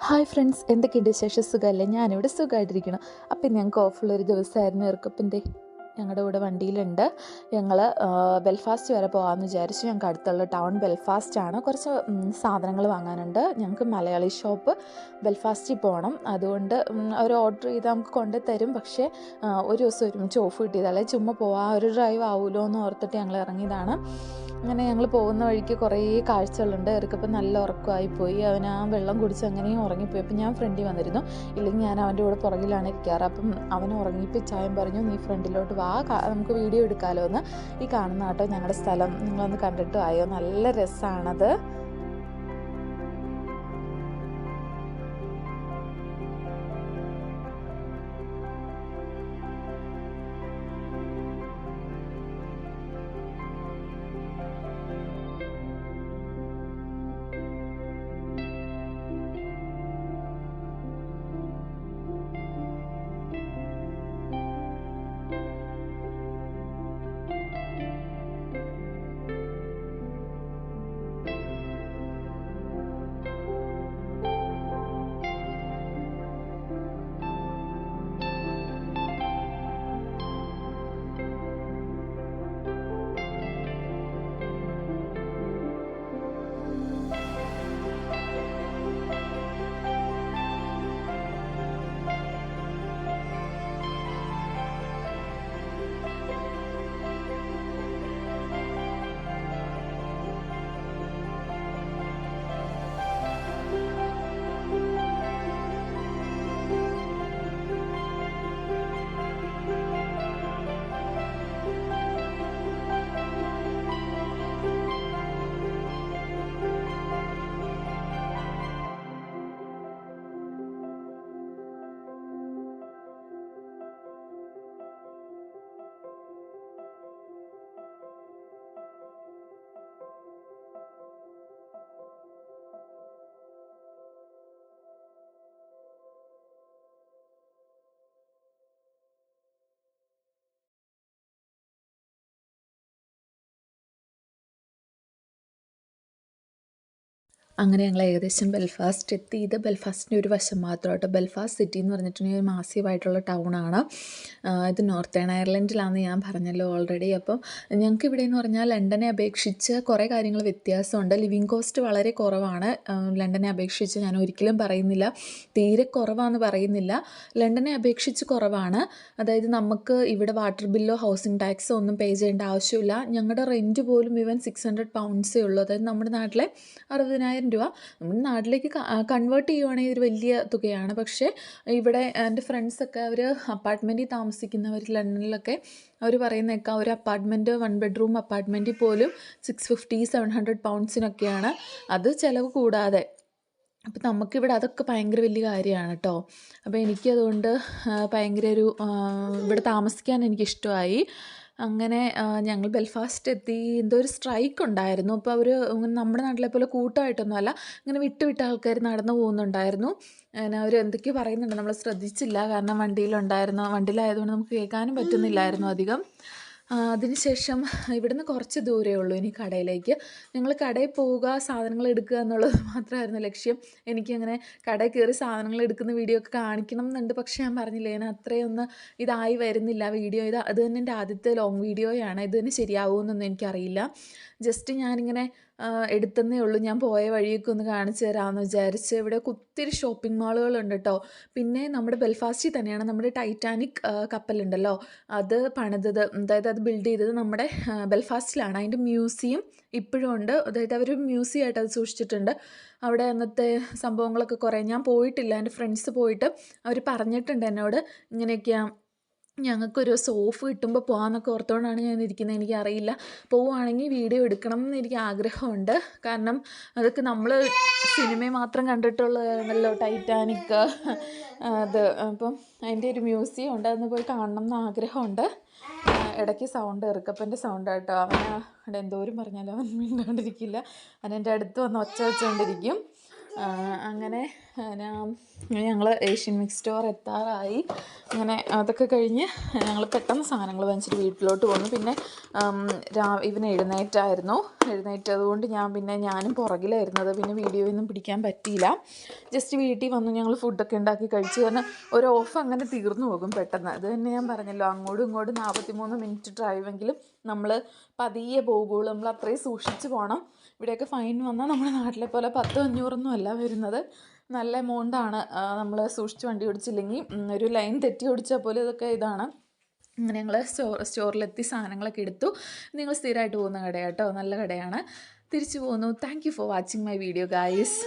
Hi friends, എന്തൊക്കെയുണ്ട് വിശേഷം? സുഖമല്ലേ? ഞാനിവിടെ സുഖമായിട്ടിരിക്കണം. അപ്പം ഞങ്ങൾക്ക് ഓഫുള്ളൊരു ദിവസമായിരുന്നു. ഇറക്കപ്പൻ്റെ ഞങ്ങളുടെ കൂടെ വണ്ടിയിലുണ്ട്. ഞങ്ങൾ ബെൽഫാസ്റ്റ് വരെ പോകാമെന്ന് വിചാരിച്ചു. ഞങ്ങൾക്ക് അടുത്തുള്ള ടൗൺ ബെൽഫാസ്റ്റാണ്. കുറച്ച് സാധനങ്ങൾ വാങ്ങാനുണ്ട്. ഞങ്ങൾക്ക് മലയാളി ഷോപ്പ് ബെൽഫാസ്റ്റിൽ പോകണം. അതുകൊണ്ട് അവർ ഓർഡർ ചെയ്ത് നമുക്ക് കൊണ്ടു തരും. പക്ഷേ ഒരു ദിവസം ഒരുമിച്ച് ഓഫ് കിട്ടിയതല്ലേ, ചുമ്മാ പോവാം, ഒരു ഡ്രൈവ് ആവുമല്ലോ എന്ന് ഓർത്തിട്ട് ഞങ്ങൾ ഇറങ്ങിയതാണ്. അങ്ങനെ ഞങ്ങൾ പോകുന്ന വഴിക്ക് കുറേ കാഴ്ചകളുണ്ട്. ഇറക്കപ്പം നല്ല ഉറക്കമായിപ്പോയി. അവൻ ആ വെള്ളം കുടിച്ച് അങ്ങനെയും ഉറങ്ങിപ്പോയി. അപ്പം ഞാൻ ഫ്രണ്ടിൽ വന്നിരുന്നു. ഇല്ലെങ്കിൽ ഞാൻ അവൻ്റെ കൂടെ പുറകിലാണ് ഇരിക്കാറ്. അപ്പം അവൻ ഉറങ്ങിപ്പിച്ചായും പറഞ്ഞു, നീ ഫ്രണ്ടിലോട്ട് വാ, നമുക്ക് വീഡിയോ എടുക്കാമല്ലോ എന്ന്. ഈ കാണുന്ന കേട്ടോ ഞങ്ങളുടെ സ്ഥലം, നിങ്ങളൊന്ന് കണ്ടിട്ട് ആയോ? നല്ല രസമാണത്. അങ്ങനെ ഞങ്ങൾ ഏകദേശം ബെൽഫാസ്റ്റ് എത്തി. ഇത് ബെൽഫാസ്റ്റിൻ്റെ ഒരു വശം മാത്രം കേട്ടോ. ബെൽഫാസ്റ്റ് സിറ്റി എന്ന് പറഞ്ഞിട്ടുണ്ടെങ്കിൽ ഒരു മാസീവായിട്ടുള്ള ടൗണാണ്. ഇത് നോർത്തേൺ അയർലൻഡിലാണെന്ന് ഞാൻ പറഞ്ഞല്ലോ ഓൾറെഡി. അപ്പം ഞങ്ങൾക്ക് ഇവിടെ എന്ന് പറഞ്ഞാൽ ലണ്ടനെ അപേക്ഷിച്ച് കുറേ കാര്യങ്ങൾ വ്യത്യാസമുണ്ട്. ലിവിങ് കോസ്റ്റ് വളരെ കുറവാണ് ലണ്ടനെ അപേക്ഷിച്ച്. ഞാൻ ഒരിക്കലും പറയുന്നില്ല തീരെ കുറവാണെന്ന് പറയുന്നില്ല, ലണ്ടനെ അപേക്ഷിച്ച് കുറവാണ്. അതായത് നമുക്ക് ഇവിടെ വാട്ടർ ബില്ലോ ഹൗസിംഗ് ടാക്സോ ഒന്നും പേ ചെയ്യേണ്ട ആവശ്യമില്ല. ഞങ്ങളുടെ റെൻറ്റ് പോലും ഇവൻ 600 പൗണ്ട്സേ ഉള്ളൂ. അതായത് നമ്മുടെ നാട്ടിലെ 60,000 രൂപ. നമ്മുടെ നാട്ടിലേക്ക് കൺവേർട്ട് ചെയ്യുവാണെങ്കിൽ ഒരു വലിയ തുകയാണ്. പക്ഷേ ഇവിടെ എൻ്റെ ഫ്രണ്ട്സൊക്കെ അവർ അപ്പാർട്ട്മെൻറ്റിൽ താമസിക്കുന്നവർ ലണ്ടനിലൊക്കെ അവർ പറയുന്നേക്കാം, ഒരു അപ്പാർട്ട്മെൻറ്റ് 1 ബെഡ്റൂം അപ്പാർട്ട്മെൻറ്റിൽ പോലും 650-700 പൗണ്ട്സിനൊക്കെയാണ്, അത് ചിലവ് കൂടാതെ. അപ്പം നമുക്കിവിടെ അതൊക്കെ ഭയങ്കര വലിയ കാര്യമാണ് കേട്ടോ. അപ്പോൾ എനിക്കതുകൊണ്ട് ഭയങ്കര ഇവിടെ താമസിക്കാൻ എനിക്കിഷ്ടമായി. അങ്ങനെ ഞങ്ങൾ ബെൽഫാസ്റ്റ് എത്തി. എന്തോ ഒരു സ്ട്രൈക്ക് ഉണ്ടായിരുന്നു. അപ്പോൾ അവർ നമ്മുടെ നാട്ടിലെ പോലെ കൂട്ടമായിട്ടൊന്നുമല്ല, ഇങ്ങനെ വിട്ട് ആൾക്കാർ നടന്നു പോകുന്നുണ്ടായിരുന്നു. അങ്ങനെ അവർ എന്തൊക്കെയോ പറയുന്നുണ്ട്, നമ്മൾ ശ്രദ്ധിച്ചില്ല, കാരണം വണ്ടിയിലായതുകൊണ്ട് നമുക്ക് കേൾക്കാനും പറ്റുന്നില്ലായിരുന്നു അധികം. അതിനുശേഷം ഇവിടുന്ന് കുറച്ച് ദൂരമേ ഉള്ളൂ ഇനി കടയിലേക്ക്. ഞങ്ങൾ കടയിൽ പോവുക, സാധനങ്ങൾ എടുക്കുക എന്നുള്ളത് മാത്രമായിരുന്നു ലക്ഷ്യം. എനിക്കങ്ങനെ കടയിൽ കയറി സാധനങ്ങൾ എടുക്കുന്ന വീഡിയോ ഒക്കെ കാണിക്കണം എന്നുണ്ട്. പക്ഷേ ഞാൻ പറഞ്ഞില്ലേ, ഞാൻ അത്രയൊന്നും ഇതായി വരുന്നില്ല വീഡിയോ. അത് തന്നെ എൻ്റെ ആദ്യത്തെ ലോങ് വീഡിയോയാണ്. ഇത് തന്നെ ശരിയാവുമെന്നൊന്നും എനിക്കറിയില്ല. ജസ്റ്റ് ഞാനിങ്ങനെ എടുത്തന്നേ ഉള്ളൂ. ഞാൻ പോയ വഴിയൊക്കെ ഒന്ന് കാണിച്ചു തരാമെന്ന് വിചാരിച്ച്. ഇവിടെ ഒത്തിരി ഷോപ്പിംഗ് മാളുകളുണ്ട് കേട്ടോ. പിന്നെ നമ്മുടെ ബെൽഫാസ്റ്റിൽ തന്നെയാണ് നമ്മുടെ ടൈറ്റാനിക് കപ്പലുണ്ടല്ലോ, അത് പണിതത്, അതായത് അത് ബിൽഡ് ചെയ്തത് നമ്മുടെ ബെൽഫാസ്റ്റിലാണ്. അതിൻ്റെ മ്യൂസിയം ഇപ്പോഴും ഉണ്ട്. അതായത് അവർ മ്യൂസിയം ആയിട്ട് അത് സൂക്ഷിച്ചിട്ടുണ്ട്. അവിടെ അന്നത്തെ സംഭവങ്ങളൊക്കെ കുറേ, ഞാൻ പോയിട്ടില്ല, എൻ്റെ ഫ്രണ്ട്സ് പോയിട്ട് അവർ പറഞ്ഞിട്ടുണ്ട് എന്നോട്, ഇങ്ങനെയൊക്കെയാണ്, ഞങ്ങൾക്കൊരു ഓഫ് കിട്ടുമ്പോൾ പോകാമെന്നൊക്കെ ഓർത്തുകൊണ്ടാണ് ഞാൻ ഇരിക്കുന്നത്. എനിക്കറിയില്ല, പോവുകയാണെങ്കിൽ വീഡിയോ എടുക്കണം എന്ന് എനിക്ക് ആഗ്രഹമുണ്ട്. കാരണം അതൊക്കെ നമ്മൾ സിനിമയിൽ മാത്രം കണ്ടിട്ടുള്ളതാണല്ലോ ടൈറ്റാനിക്, അത്. അപ്പം അതിൻ്റെ ഒരു മ്യൂസിയം ഉണ്ട്, അതൊന്ന് പോയി കാണണം എന്ന് ആഗ്രഹമുണ്ട്. ഇടയ്ക്ക് സൗണ്ട് ഇറക്കപ്പൻ്റെ സൗണ്ട് കേട്ടോ. അവന് അവിടെ എന്തോരം പറഞ്ഞാലും അവൻ മിണ്ടാണ്ടിരിക്കില്ല. അവൻ എൻ്റെ അടുത്ത് വന്ന് ഒച്ച വെച്ചുകൊണ്ടിരിക്കും. അങ്ങനെ ഞങ്ങൾ ഏഷ്യൻ മിക്സ് സ്റ്റോർ എത്താറായി. അങ്ങനെ അതൊക്കെ കഴിഞ്ഞ് ഞങ്ങൾ പെട്ടെന്ന് സാധനങ്ങൾ വാങ്ങിച്ചിട്ട് വീട്ടിലോട്ട് പോന്നു. പിന്നെ ഇവൻ എഴുന്നേറ്റതുകൊണ്ട് ഞാനും പുറകിലായിരുന്നത്. പിന്നെ വീഡിയോ ഒന്നും പിടിക്കാൻ പറ്റിയില്ല. ജസ്റ്റ് വീട്ടിൽ വന്നു ഞങ്ങൾ ഫുഡൊക്കെ ഉണ്ടാക്കി കഴിച്ച്. കാരണം ഒരു ഓഫ് അങ്ങനെ തീർന്നു പോകും പെട്ടെന്ന്. അത് തന്നെ ഞാൻ പറഞ്ഞല്ലോ, അങ്ങോട്ടും ഇങ്ങോട്ടും 43 മിനിറ്റ് ഡ്രൈവെങ്കിലും നമ്മൾ പതിയെ പോകുള്ളൂ. നമ്മൾ അത്രയും സൂക്ഷിച്ച് പോകണം. ഇവിടെയൊക്കെ ഫൈൻ വന്നാൽ നമ്മുടെ നാട്ടിലെ പോലെ 10-500 അല്ല വരുന്നത്. നല്ല എമൗണ്ടാണ്. നമ്മൾ സൂക്ഷിച്ച് വണ്ടി ഓടിച്ചില്ലെങ്കിൽ ഒരു ലൈൻ തെറ്റി ഓടിച്ചാൽ പോലും ഇതൊക്കെ ഇതാണ്. അങ്ങനെ ഞങ്ങൾ സ്റ്റോറിലെത്തി സാധനങ്ങളൊക്കെ എടുത്തു. നിങ്ങൾ സ്ഥിരമായിട്ട് പോകുന്ന കടയാട്ടോ, നല്ല കടയാണ്. തിരിച്ചു പോന്നു. Thank you for watching my video guys.